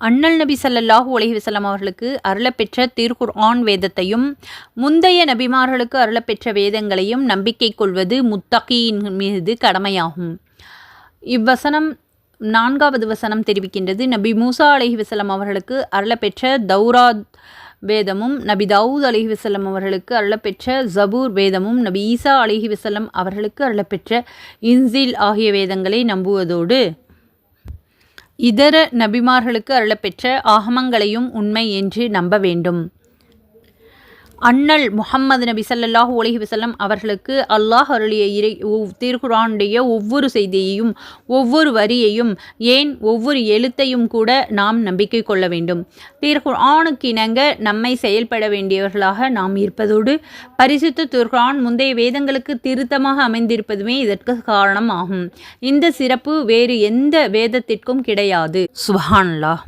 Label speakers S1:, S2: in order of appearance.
S1: அண்ணல் நபி ஸல்லல்லாஹு அலைஹி வஸல்லம் அவர்களுக்கு அருளப்பெற்ற திருக்குர்ஆன் வேதத்தையும் முந்தைய நபிமார்களுக்கு அருளப்பெற்ற வேதங்களையும் நம்பிக்கை கொள்வது முத்தகீன் மீது கடமையாகும். இவ்வசனம் 4வது வசனம் தெரிவிக்கின்றது, நபி மூசா அலைஹி வஸல்லம் அவர்களுக்கு அருளப்பெற்ற தௌராத் வேதமும் நபி தாவூத் அலைஹி வஸல்லம் அவர்களுக்கு அருளப்பெற்ற ஜபூர் வேதமும் நபி ஈசா அலைஹி வஸல்லம் அவர்களுக்கு அருளப்பெற்ற இன்ஜீல் ஆகிய வேதங்களை நம்புவதோடு இதர நபிமார்களுக்கு அருளப்பெற்ற ஆகமங்களையும் உண்மை என்று நம்ப வேண்டும். அண்ணல் முஹம்மது நபி ஸல்லல்லாஹு அலைஹி வஸல்லம் அவர்களுக்கு அல்லாஹ் அருளிய திருக்குர்ஆனுடைய ஒவ்வொரு செய்தியையும் ஒவ்வொரு வரியையும் ஏன் ஒவ்வொரு எழுத்தையும் கூட நாம் நம்பிக்கை கொள்ள வேண்டும். திருக்குர்ஆனுக்கு இணங்க நம்மை செயல்பட வேண்டியவர்களாக நாம் இருப்பதோடு பரிசுத்த திருக்குர்ஆன் முந்தைய வேதங்களுக்கு திருத்தமாக அமைந்திருப்பதுமே இதற்கு காரணம் ஆகும். இந்த சிறப்பு வேறு எந்த வேதத்திற்கும் கிடையாது. சுப்ஹானல்லாஹ்.